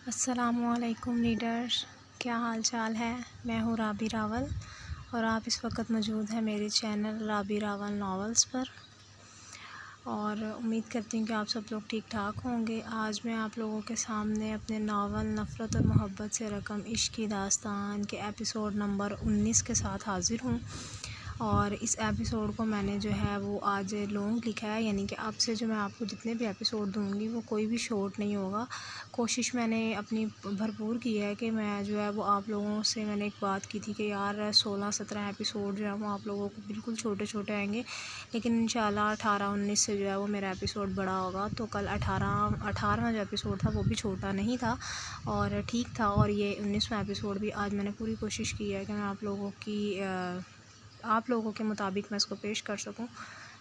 السلام علیکم ریڈرز، کیا حال چال ہے؟ میں ہوں رابی راول اور آپ اس وقت موجود ہیں میرے چینل رابی راول ناولز پر، اور امید کرتی ہوں کہ آپ سب لوگ ٹھیک ٹھاک ہوں گے۔ آج میں آپ لوگوں کے سامنے اپنے ناول نفرت اور محبت سے رقم عشق کی داستان کے ایپیسوڈ نمبر 19 کے ساتھ حاضر ہوں، اور اس ایپیسوڈ کو میں نے جو ہے وہ آج لانگ لکھا ہے، یعنی کہ اب سے جو میں آپ کو جتنے بھی ایپیسوڈ دوں گی وہ کوئی بھی شارٹ نہیں ہوگا۔ کوشش میں نے اپنی بھرپور کی ہے کہ میں جو ہے وہ آپ لوگوں سے میں نے ایک بات کی تھی کہ یار 16-17 ایپیسوڈ جو ہے وہ آپ لوگوں کو بالکل چھوٹے چھوٹے آئیں گے، لیکن انشاءاللہ 18-19 سے جو ہے وہ میرا ایپیسوڈ بڑا ہوگا۔ تو کل 18واں جو ایپیسوڈ تھا وہ بھی چھوٹا نہیں تھا اور ٹھیک تھا، اور یہ 19واں ایپیسوڈ بھی آج میں نے پوری کوشش کی ہے کہ میں آپ لوگوں کے مطابق میں اس کو پیش کر سکوں۔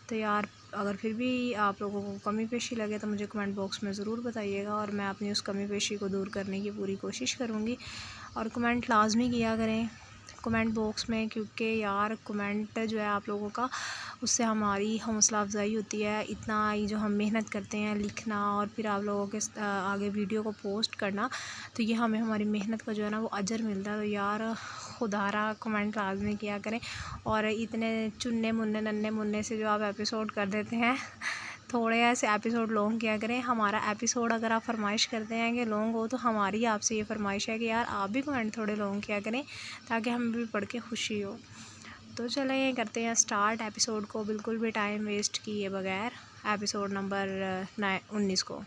تو یار اگر پھر بھی آپ لوگوں کو کمی بیشی لگے تو مجھے کمنٹ باکس میں ضرور بتائیے گا، اور میں اپنی اس کمی بیشی کو دور کرنے کی پوری کوشش کروں گی۔ اور کمنٹ لازمی کیا کریں کمنٹ باکس میں، کیونکہ یار کمنٹ جو ہے آپ لوگوں کا، اس سے ہماری حوصلہ افزائی ہوتی ہے۔ اتنا جو ہم محنت کرتے ہیں لکھنا اور پھر آپ لوگوں کے آگے ویڈیو کو پوسٹ کرنا، تو یہ ہمیں ہماری محنت کا جو ہے نا وہ اجر ملتا ہے۔ تو یار خدا را کمنٹ لازمی کیا کریں، اور اتنے چننے مننے ننے مننے سے جو آپ ایپیسوڈ کر دیتے ہیں، تھوڑے ایسے ایپیسوڈ لانگ کیا کریں۔ ہمارا ایپیسوڈ اگر آپ فرمائش کرتے ہیں کہ لانگ ہو، تو ہماری آپ سے یہ فرمائش ہے کہ یار آپ بھی کمنٹ تھوڑے لانگ کیا کریں تاکہ ہمیں بھی پڑھ کے خوشی ہو۔ تو چلیں کرتے ہیں سٹارٹ ایپیسوڈ کو بالکل بھی ٹائم ویسٹ کیے بغیر، ایپیسوڈ نمبر 19 کو۔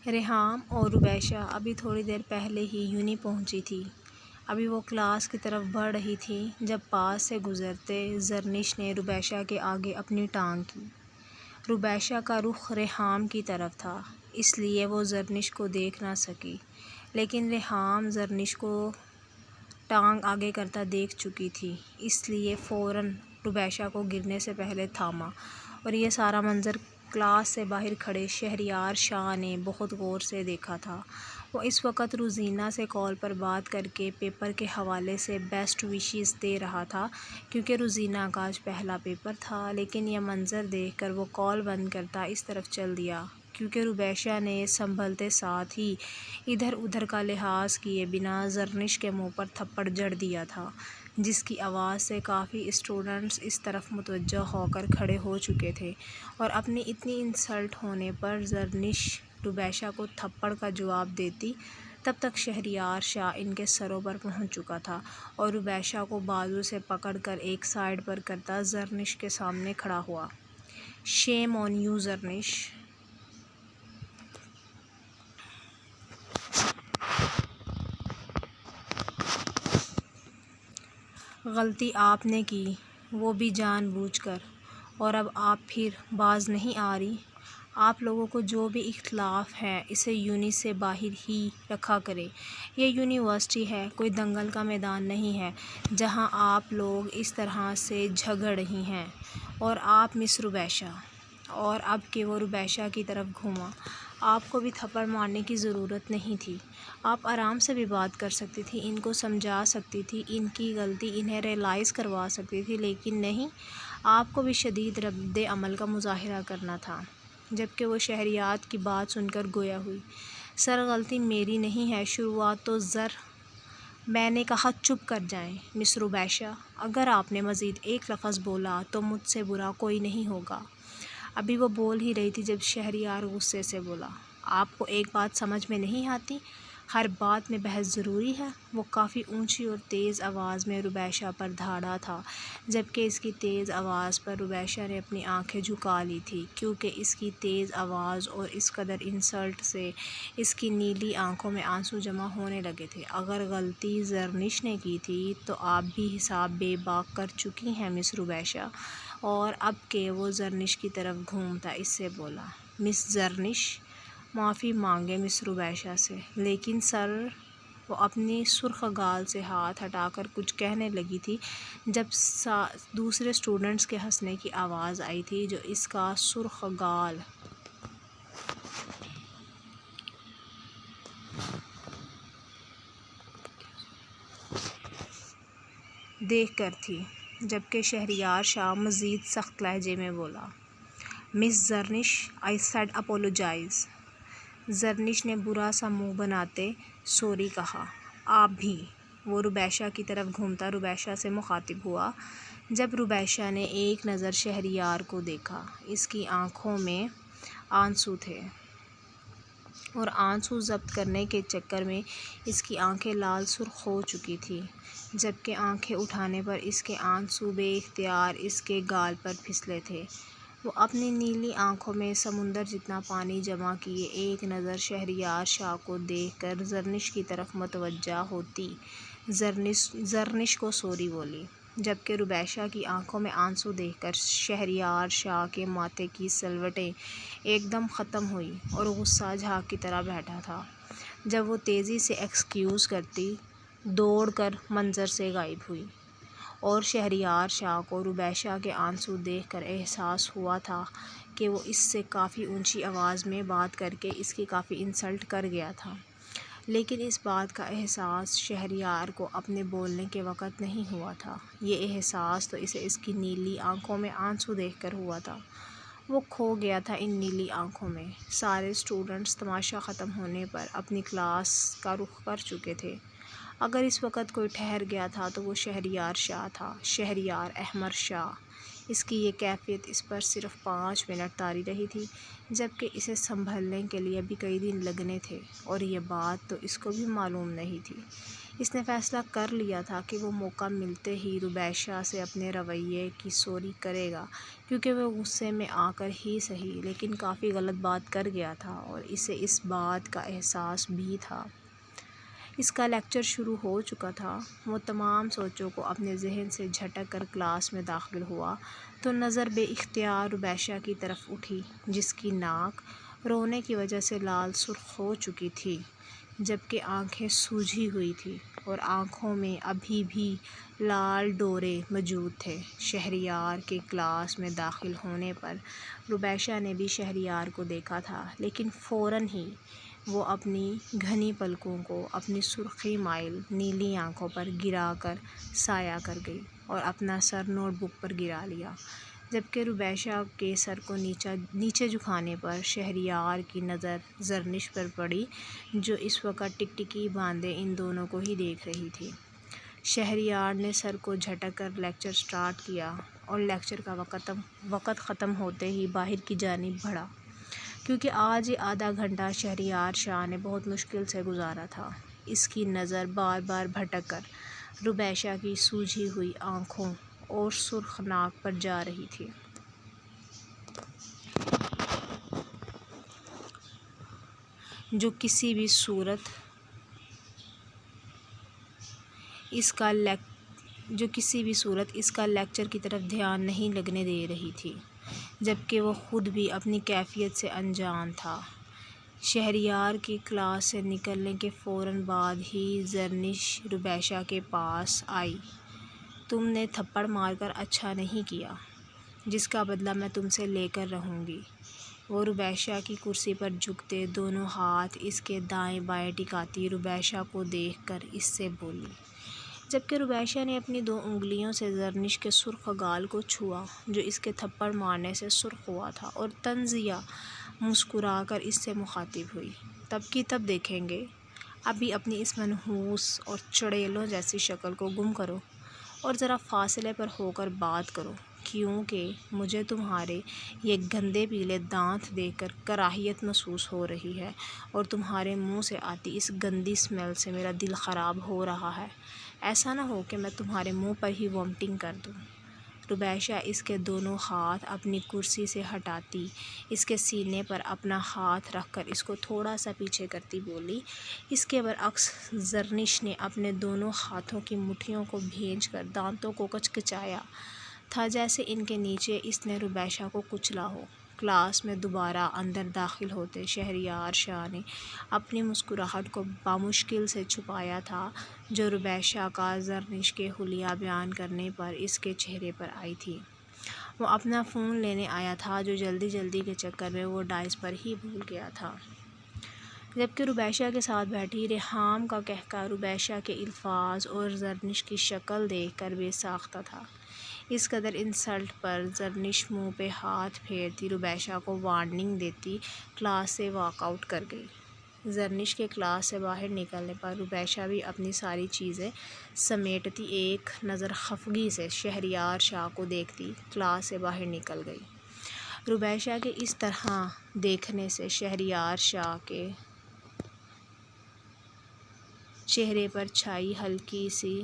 ریحام اور روبیشہ ابھی تھوڑی دیر پہلے ہی یونی پہنچی تھی۔ ابھی وہ کلاس کی طرف بڑھ رہی تھی جب پاس سے گزرتے زرنش نے روبیشہ کے آگے اپنی ٹانگ کی۔ روبیشہ کا رخ ریحام کی طرف تھا، اس لیے وہ زرنش کو دیکھ نہ سکی، لیکن ریحام زرنش کو ٹانگ آگے کرتا دیکھ چکی تھی، اس لیے فوراً روبیشہ کو گرنے سے پہلے تھاما، اور یہ سارا منظر کلاس سے باہر کھڑے شہریار شاہ نے بہت غور سے دیکھا تھا۔ وہ اس وقت روزینہ سے کال پر بات کر کے پیپر کے حوالے سے بیسٹ وشز دے رہا تھا، کیونکہ روزینہ کا آج پہلا پیپر تھا۔ لیکن یہ منظر دیکھ کر وہ کال بند کرتا اس طرف چل دیا، کیونکہ روبیشہ نے سنبھلتے ساتھ ہی ادھر ادھر کا لحاظ کیے بنا زرنش کے منہ پر تھپڑ جڑ دیا تھا، جس کی آواز سے کافی اسٹوڈنٹس اس طرف متوجہ ہو کر کھڑے ہو چکے تھے، اور اپنی اتنی انسلٹ ہونے پر زرنش روبیشہ کو تھپڑ کا جواب دیتی، تب تک شہریار شاہ ان کے سروں پر پہنچ چکا تھا، اور روبیشہ کو بازو سے پکڑ کر ایک سائیڈ پر کرتا زرنش کے سامنے کھڑا ہوا۔ شیم آن یو زرنش! غلطی آپ نے کی، وہ بھی جان بوجھ کر، اور اب آپ پھر باز نہیں آ رہی۔ آپ لوگوں کو جو بھی اختلاف ہے اسے یونی سے باہر ہی رکھا کریں۔ یہ یونیورسٹی ہے، کوئی دنگل کا میدان نہیں ہے جہاں آپ لوگ اس طرح سے جھگڑ رہی ہیں۔ اور آپ مس روبیشہ! اور اب کہ وہ روبیشہ کی طرف گھوما، آپ کو بھی تھپڑ مارنے کی ضرورت نہیں تھی، آپ آرام سے بھی بات کر سکتی تھی، ان کو سمجھا سکتی تھی، ان کی غلطی انہیں ریئلائز کروا سکتی تھی، لیکن نہیں، آپ کو بھی شدید رد عمل کا مظاہرہ کرنا تھا۔ جبکہ وہ شہریار کی بات سن کر گویا ہوئی۔ سر غلطی میری نہیں ہے، شروعات تو میں نے کہا چپ کر جائیں مس روبیشہ! اگر آپ نے مزید ایک لفظ بولا تو مجھ سے برا کوئی نہیں ہوگا۔ ابھی وہ بول ہی رہی تھی جب شہریار غصے سے بولا، آپ کو ایک بات سمجھ میں نہیں آتی؟ ہر بات میں بحث ضروری ہے؟ وہ کافی اونچی اور تیز آواز میں روبیشہ پر دھاڑا تھا، جبکہ اس کی تیز آواز پر روبیشہ نے اپنی آنکھیں جھکا لی تھیں، کیونکہ اس کی تیز آواز اور اس قدر انسلٹ سے اس کی نیلی آنکھوں میں آنسو جمع ہونے لگے تھے۔ اگر غلطی زرنش نے کی تھی تو آپ بھی حساب بے باک کر چکی ہیں مس روبیشہ۔ اور اب کہ وہ زرنش کی طرف گھومتا اس سے بولا، مس زرنش! معافی مانگیں مس روبیشہ سے۔ لیکن سر! وہ اپنی سرخ گال سے ہاتھ ہٹا کر کچھ کہنے لگی تھی جب دوسرے اسٹوڈنٹس کے ہنسنے کی آواز آئی تھی جو اس کا سرخ گال دیکھ کر تھی۔ جبکہ شہریار شاہ مزید سخت لہجے میں بولا، مس زرنش آئی سیڈ اپولوجائز. زرنش نے برا سا منہ بناتے سوری کہا. آپ بھی. وہ روبیشہ کی طرف گھومتا روبیشہ سے مخاطب ہوا. جب روبیشہ نے ایک نظر شہریار کو دیکھا، اس کی آنکھوں میں آنسو تھے اور آنسو ضبط کرنے کے چکر میں اس کی آنکھیں لال سرخ ہو چکی تھیں، جبکہ آنکھیں اٹھانے پر اس کے آنسو بے اختیار اس کے گال پر پھسلے تھے. وہ اپنی نیلی آنکھوں میں سمندر جتنا پانی جمع کیے ایک نظر شہریار شاہ کو دیکھ کر زرنش کی طرف متوجہ ہوتی زرنش کو سوری بولی، جبکہ روبیشہ کی آنکھوں میں آنسو دیکھ کر شہریار شاہ کے ماتھے کی سلوٹیں ایک دم ختم ہوئی اور غصہ جھاگ کی طرح بیٹھا تھا. جب وہ تیزی سے ایکسکیوز کرتی دوڑ کر منظر سے غائب ہوئی، اور شہریار شاہ کو روبیشہ کے آنسو دیکھ کر احساس ہوا تھا کہ وہ اس سے کافی اونچی آواز میں بات کر کے اس کی کافی انسلٹ کر گیا تھا، لیکن اس بات کا احساس شہریار کو اپنے بولنے کے وقت نہیں ہوا تھا. یہ احساس تو اسے اس کی نیلی آنکھوں میں آنسو دیکھ کر ہوا تھا. وہ کھو گیا تھا ان نیلی آنکھوں میں. سارے اسٹوڈنٹس تماشا ختم ہونے پر اپنی کلاس کا رخ کر چکے تھے. اگر اس وقت کوئی ٹھہر گیا تھا تو وہ شہریار شاہ تھا، شہریار احمر شاہ. اس کی یہ کیفیت اس پر صرف 5 منٹ طاری رہی تھی، جبکہ اسے سنبھلنے کے لیے ابھی کئی دن لگنے تھے، اور یہ بات تو اس کو بھی معلوم نہیں تھی. اس نے فیصلہ کر لیا تھا کہ وہ موقع ملتے ہی روبیشہ سے اپنے رویے کی سوری کرے گا، کیونکہ وہ غصے میں آ کر ہی صحیح لیکن کافی غلط بات کر گیا تھا، اور اسے اس بات کا احساس بھی تھا. اس کا لیکچر شروع ہو چکا تھا. وہ تمام سوچوں کو اپنے ذہن سے جھٹک کر کلاس میں داخل ہوا تو نظر بے اختیار روبیشہ کی طرف اٹھی، جس کی ناک رونے کی وجہ سے لال سرخ ہو چکی تھی، جبکہ آنکھیں سوجی ہوئی تھیں اور آنکھوں میں ابھی بھی لال ڈورے موجود تھے. شہریار کے کلاس میں داخل ہونے پر روبیشہ نے بھی شہریار کو دیکھا تھا، لیکن فوراً ہی وہ اپنی گھنی پلکوں کو اپنی سرخی مائل نیلی آنکھوں پر گرا کر سایہ کر گئی اور اپنا سر نوٹ بک پر گرا لیا، جبکہ روبیشہ کے سر کو نیچے جھکانے پر شہریار کی نظر زرنش پر پڑی، جو اس وقت ٹکٹکی باندھے ان دونوں کو ہی دیکھ رہی تھی. شہریار نے سر کو جھٹک کر لیکچر سٹارٹ کیا اور لیکچر کا وقت ختم ہوتے ہی باہر کی جانب بڑھا، کیونکہ آج یہ آدھا گھنٹہ شہریار شاہ نے بہت مشکل سے گزارا تھا. اس کی نظر بار بار بھٹک کر روبیشہ کی سوجی ہوئی آنکھوں اور سرخ ناک پر جا رہی تھی. جو کسی بھی صورت اس کا لیکچر کی طرف دھیان نہیں لگنے دے رہی تھی، جبکہ وہ خود بھی اپنی کیفیت سے انجان تھا. شہریار کی کلاس سے نکلنے کے فوراً بعد ہی زرنش روبیشہ کے پاس آئی. تم نے تھپڑ مار کر اچھا نہیں کیا، جس کا بدلہ میں تم سے لے کر رہوں گی. وہ روبیشہ کی کرسی پر جھکتے دونوں ہاتھ اس کے دائیں بائیں ٹکاتی روبیشہ کو دیکھ کر اس سے بولی، جبکہ روبیشہ نے اپنی 2 انگلیوں سے زرنش کے سرخ گال کو چھوا، جو اس کے تھپڑ مارنے سے سرخ ہوا تھا، اور طنزیہ مسکرا کر اس سے مخاطب ہوئی. تب کی تب دیکھیں گے. ابھی اپنی اس منحوس اور چڑیلوں جیسی شکل کو گم کرو اور ذرا فاصلے پر ہو کر بات کرو، کیونکہ مجھے تمہارے یہ گندے پیلے دانت دیکھ کر کراہیت محسوس ہو رہی ہے، اور تمہارے منہ سے آتی اس گندی اسمیل سے میرا دل خراب ہو رہا ہے. ایسا نہ ہو کہ میں تمہارے منہ پر ہی وامٹنگ کر دوں. روبیشہ اس کے دونوں ہاتھ اپنی کرسی سے ہٹاتی اس کے سینے پر اپنا ہاتھ رکھ کر اس کو تھوڑا سا پیچھے کرتی بولی. اس کے برعکس زرنش نے اپنے دونوں ہاتھوں کی مٹھیوں کو بھینج کر دانتوں کو کچکچایا تھا، جیسے ان کے نیچے اس نے روبیشہ کو کچلا ہو. کلاس میں دوبارہ اندر داخل ہوتے شہریار شاہ نے اپنی مسکراہٹ کو بامشکل سے چھپایا تھا، جو روبیشہ کا زرنش کے حلیہ بیان کرنے پر اس کے چہرے پر آئی تھی. وہ اپنا فون لینے آیا تھا، جو جلدی کے چکر میں وہ ڈائس پر ہی بھول گیا تھا. جبکہ روبیشہ کے ساتھ بیٹھی ریحام کا قہقہ روبیشہ کے الفاظ اور زرنش کی شکل دیکھ کر بے ساختہ تھا. اس قدر انسلٹ پر زرنش منہ پہ ہاتھ پھیرتی ربیشہ کو وارننگ دیتی کلاس سے واک آؤٹ کر گئی۔ زرنش کے کلاس سے باہر نکلنے پر ربیشہ بھی اپنی ساری چیزیں سمیٹتی ایک نظر خفگی سے شہریار شاہ کو دیکھتی کلاس سے باہر نکل گئی۔ ربیشہ کے اس طرح دیکھنے سے شہریار شاہ کے چہرے پر چھائی ہلکی سی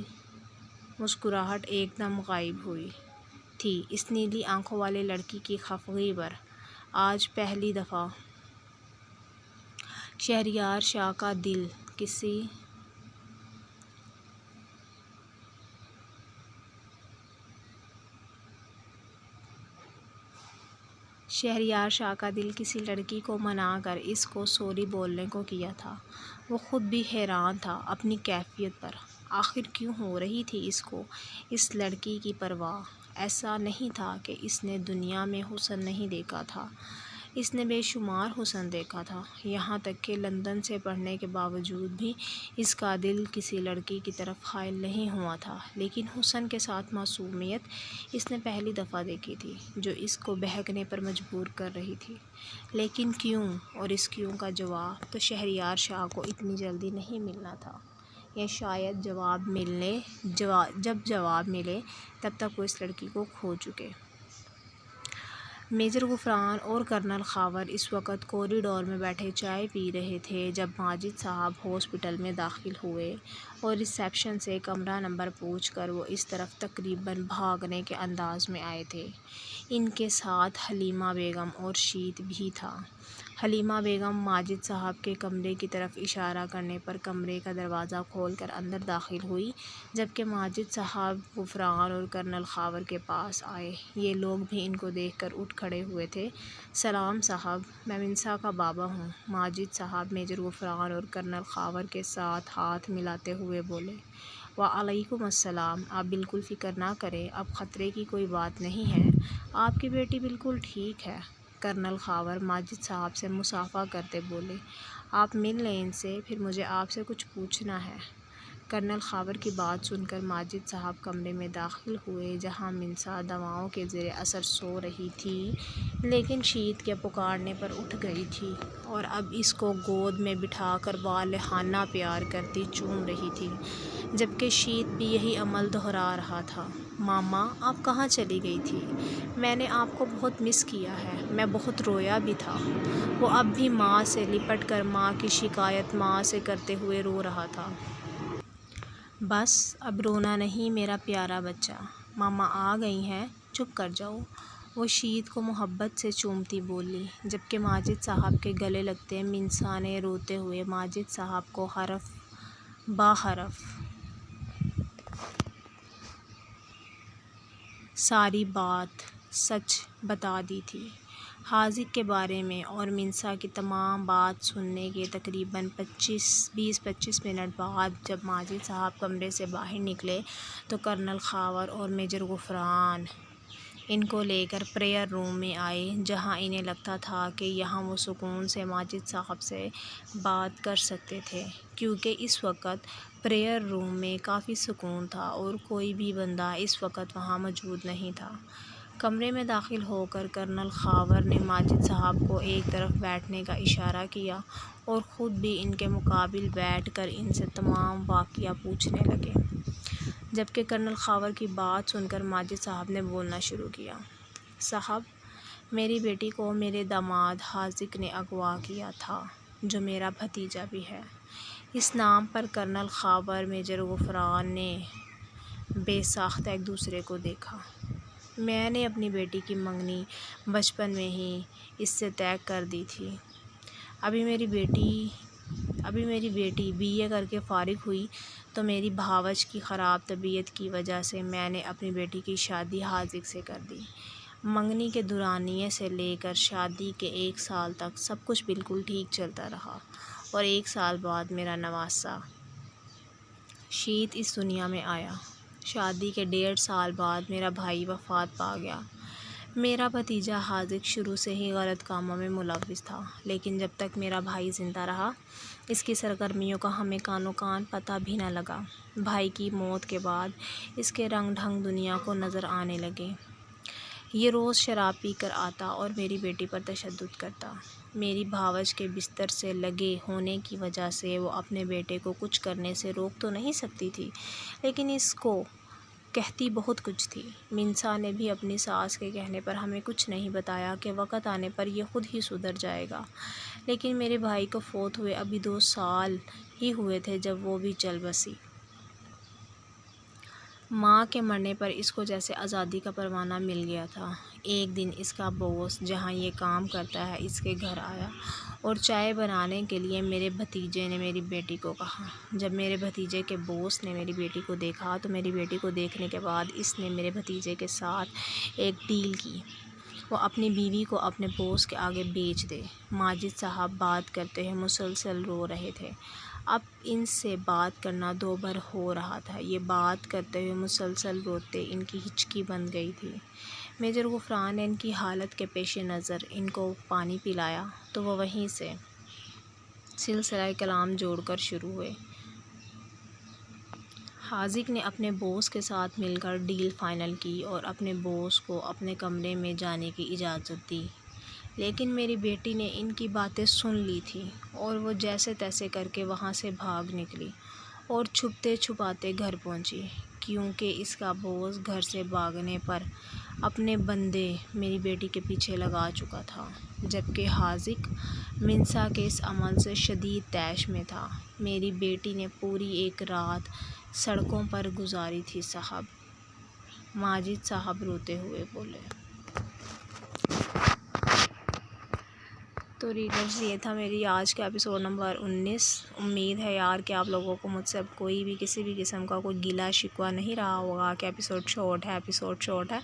مسکراہٹ ایک دم غائب ہوئی تھی۔ اس نیلی آنکھوں والے لڑکی کی خفگی پر آج پہلی دفعہ شہریار شاہ کا دل کسی لڑکی کو منا کر اس کو سوری بولنے کو کیا تھا۔ وہ خود بھی حیران تھا اپنی کیفیت پر۔ آخر کیوں ہو رہی تھی اس کو اس لڑکی کی پرواہ؟ ایسا نہیں تھا کہ اس نے دنیا میں حسن نہیں دیکھا تھا، اس نے بے شمار حسن دیکھا تھا، یہاں تک کہ لندن سے پڑھنے کے باوجود بھی اس کا دل کسی لڑکی کی طرف حائل نہیں ہوا تھا، لیکن حسن کے ساتھ معصومیت اس نے پہلی دفعہ دیکھی تھی جو اس کو بہکنے پر مجبور کر رہی تھی۔ لیکن کیوں؟ اور اس کیوں کا جواب تو شہریار شاہ کو اتنی جلدی نہیں ملنا تھا، یا شاید جب جواب ملے تب تک وہ اس لڑکی کو کھو چکے۔ میجر غفران اور کرنل خاور اس وقت کوریڈور میں بیٹھے چائے پی رہے تھے جب ماجد صاحب ہاسپٹل میں داخل ہوئے اور ریسیپشن سے کمرہ نمبر پوچھ کر وہ اس طرف تقریباً بھاگنے کے انداز میں آئے تھے۔ ان کے ساتھ حلیمہ بیگم اور شیت بھی تھا۔ حلیمہ بیگم ماجد صاحب کے کمرے کی طرف اشارہ کرنے پر کمرے کا دروازہ کھول کر اندر داخل ہوئی، جبکہ ماجد صاحب غفران اور کرنل خاور کے پاس آئے۔ یہ لوگ بھی ان کو دیکھ کر اٹھ کھڑے ہوئے تھے۔ سلام صاحب، میں منسا کا بابا ہوں، ماجد صاحب میجر غفران اور کرنل خاور کے ساتھ ہاتھ ملاتے ہوئے بولے۔ وعلیکم السلام، آپ بالکل فکر نہ کریں، اب خطرے کی کوئی بات نہیں ہے، آپ کی بیٹی بالکل ٹھیک ہے۔ کرنل خاور ماجد صاحب سے مصافحہ کرتے بولے۔ آپ مل لیں ان سے، پھر مجھے آپ سے کچھ پوچھنا ہے۔ کرنل خاور کی بات سن کر ماجد صاحب کمرے میں داخل ہوئے جہاں منسا دواؤں کے زیر اثر سو رہی تھی، لیکن شیت کے پکارنے پر اٹھ گئی تھی اور اب اس کو گود میں بٹھا کر والہانہ پیار کرتی چوم رہی تھی، جبکہ شیت بھی یہی عمل دہرا رہا تھا۔ ماما، آپ کہاں چلی گئی تھی؟ میں نے آپ کو بہت مس کیا ہے، میں بہت رویا بھی تھا۔ وہ اب بھی ماں سے لپٹ کر ماں کی شکایت ماں سے کرتے ہوئے رو رہا تھا۔ بس اب رونا نہیں میرا پیارا بچہ، ماما آ گئی ہیں، چپ کر جاؤ، وہ شیت کو محبت سے چومتی بولی، جبکہ ماجد صاحب کے گلے لگتے منسا نے روتے ہوئے ماجد صاحب کو حرف بہ حرف ساری بات سچ بتا دی تھی حاذق کے بارے میں، اور منسا کی تمام بات سننے کے تقریباً 20-25 منٹ بعد جب ماجد صاحب کمرے سے باہر نکلے تو کرنل خاور اور میجر غفران ان کو لے کر پریئر روم میں آئے، جہاں انہیں لگتا تھا کہ یہاں وہ سکون سے ماجد صاحب سے بات کر سکتے تھے، کیونکہ اس وقت پریئر روم میں کافی سکون تھا اور کوئی بھی بندہ اس وقت وہاں موجود نہیں تھا۔ کمرے میں داخل ہو کر کرنل خاور نے ماجد صاحب کو ایک طرف بیٹھنے کا اشارہ کیا اور خود بھی ان کے مقابل بیٹھ کر ان سے تمام واقعہ پوچھنے لگے، جبکہ کرنل خاور کی بات سن کر ماجد صاحب نے بولنا شروع کیا۔ صاحب، میری بیٹی کو میرے داماد حاذق نے اغوا کیا تھا، جو میرا بھتیجا بھی ہے۔ اس نام پر کرنل خاور میجر غفران نے بے ساختہ ایک دوسرے کو دیکھا۔ میں نے اپنی بیٹی کی منگنی بچپن میں ہی اس سے طے کر دی تھی۔ ابھی میری بیٹی BA کر کے فارغ ہوئی تو میری بھاوج کی خراب طبیعت کی وجہ سے میں نے اپنی بیٹی کی شادی حاذق سے کر دی۔ منگنی کے دورانیے سے لے کر شادی کے 1 سال تک سب کچھ بالکل ٹھیک چلتا رہا، اور 1 سال بعد میرا نواسہ شیت اس دنیا میں آیا۔ شادی کے 1.5 سال بعد میرا بھائی وفات پا گیا۔ میرا بھتیجا حاذق شروع سے ہی غلط کاموں میں ملوث تھا، لیکن جب تک میرا بھائی زندہ رہا اس کی سرگرمیوں کا ہمیں کانوں کان پتہ بھی نہ لگا۔ بھائی کی موت کے بعد اس کے رنگ ڈھنگ دنیا کو نظر آنے لگے۔ یہ روز شراب پی کر آتا اور میری بیٹی پر تشدد کرتا۔ میری بھاوج کے بستر سے لگے ہونے کی وجہ سے وہ اپنے بیٹے کو کچھ کرنے سے روک تو نہیں سکتی تھی، لیکن اس کو کہتی بہت کچھ تھی۔ منسا نے بھی اپنی ساس کے کہنے پر ہمیں کچھ نہیں بتایا کہ وقت آنے پر یہ خود ہی سدھر جائے گا، لیکن میرے بھائی کو فوت ہوئے ابھی 2 سال ہی ہوئے تھے جب وہ بھی چل بسی۔ ماں کے مرنے پر اس کو جیسے آزادی کا پروانہ مل گیا تھا۔ ایک دن اس کا باس جہاں یہ کام کرتا ہے اس کے گھر آیا اور چائے بنانے کے لیے میرے بھتیجے نے میری بیٹی کو کہا۔ جب میرے بھتیجے کے باس نے میری بیٹی کو دیکھا تو میری بیٹی کو دیکھنے کے بعد اس نے میرے بھتیجے کے ساتھ ایک ڈیل کی، وہ اپنی بیوی کو اپنے باس کے آگے بیچ دے۔ ماجد صاحب بات کرتے ہوئے مسلسل رو رہے تھے۔ اب ان سے بات کرنا دوبھر ہو رہا تھا۔ یہ بات کرتے ہوئے مسلسل روتے ان کی ہچکی بند گئی تھی۔ میجر غفران نے ان کی حالت کے پیش نظر ان کو پانی پلایا تو وہ وہیں سے سلسلہ کلام جوڑ کر شروع ہوئے۔ حاذق نے اپنے باس کے ساتھ مل کر ڈیل فائنل کی اور اپنے باس کو اپنے کمرے میں جانے کی اجازت دی، لیکن میری بیٹی نے ان کی باتیں سن لی تھیں اور وہ جیسے تیسے کر کے وہاں سے بھاگ نکلی اور چھپتے چھپاتے گھر پہنچی، کیونکہ اس کا باس گھر سے بھاگنے پر اپنے بندے میری بیٹی کے پیچھے لگا چکا تھا، جبکہ حاذق منسا کے اس عمل سے شدید طیش میں تھا۔ میری بیٹی نے پوری ایک رات سڑکوں پر گزاری تھی صاحب، ماجد صاحب روتے ہوئے بولے۔ تو ریڈرز یہ تھا میری آج کا ایپیسوڈ نمبر 19۔ امید ہے یار کہ آپ لوگوں کو مجھ سے اب کوئی بھی کسی بھی قسم کا کوئی گلہ شکوہ نہیں رہا ہوگا کہ ایپیسوڈ شارٹ ہے۔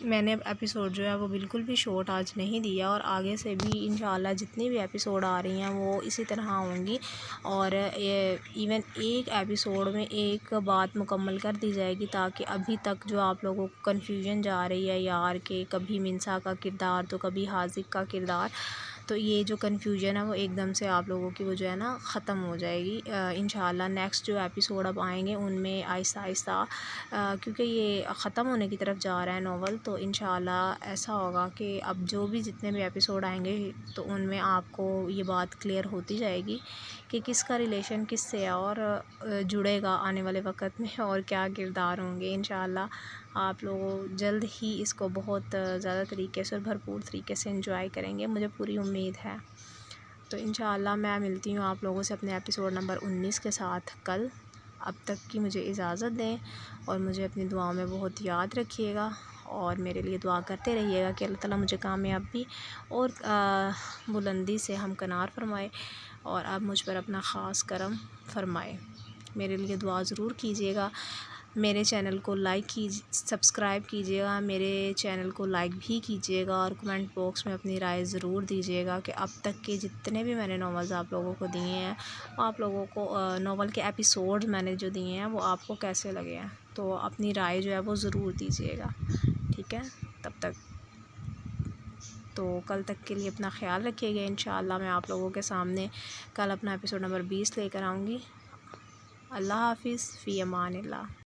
میں نے ایپیسوڈ جو ہے وہ بالکل بھی شارٹ آج نہیں دیا، اور آگے سے بھی انشاءاللہ جتنی بھی ایپیسوڈ آ رہی ہیں وہ اسی طرح ہوں گی، اور ایون ایک ایپیسوڈ میں ایک بات مکمل کر دی جائے گی، تاکہ ابھی تک جو آپ لوگوں کو کنفیوژن جا رہی ہے یار کہ کبھی منسا کا کردار تو کبھی حاذق کا کردار، تو یہ جو کنفیوژن ہے وہ ایک دم سے آپ لوگوں کی وہ جو ہے نا ختم ہو جائے گی انشاءاللہ۔ نیکسٹ جو ایپیسوڈ اب آئیں گے ان میں آہستہ آہستہ کیونکہ یہ ختم ہونے کی طرف جا رہا ہے ناول، تو انشاءاللہ ایسا ہوگا کہ اب جو بھی جتنے بھی ایپیسوڈ آئیں گے تو ان میں آپ کو یہ بات کلیئر ہوتی جائے گی کہ کس کا ریلیشن کس سے ہے اور جڑے گا آنے والے وقت میں، اور کیا کردار ہوں گے۔ انشاءاللہ آپ لوگ جلد ہی اس کو بہت زیادہ طریقے سے اور بھرپور طریقے سے انجوائے کریں گے، مجھے پوری امید ہے۔ تو انشاءاللہ میں ملتی ہوں آپ لوگوں سے اپنے ایپیسوڈ نمبر 19 کے ساتھ کل۔ اب تک کی مجھے اجازت دیں اور مجھے اپنی دعاؤں میں بہت یاد رکھیے گا، اور میرے لیے دعا کرتے رہیے گا کہ اللہ تعالیٰ مجھے کامیابی اور بلندی سے ہمکنار فرمائے، اور اب مجھ پر اپنا خاص کرم فرمائے۔ میرے لیے دعا ضرور کیجیے گا، میرے چینل کو سبسکرائب کیجیے گا، میرے چینل کو لائک بھی کیجیے گا، اور کمنٹ باکس میں اپنی رائے ضرور دیجیے گا کہ اب تک کے جتنے بھی میں نے ناولز آپ لوگوں کو دیے ہیں، آپ لوگوں کو ناول کے ایپیسوڈ میں نے جو دیے ہیں وہ آپ کو کیسے لگے ہیں، تو اپنی رائے جو ہے وہ ضرور دیجیے گا، ٹھیک ہے؟ تب تک تو کل تک کے لیے اپنا خیال رکھیے گا۔ انشاءاللہ میں آپ لوگوں کے سامنے کل اپنا ایپیسوڈ نمبر 20 لے کر آؤں گی۔ اللہ حافظ، فی امان اللہ۔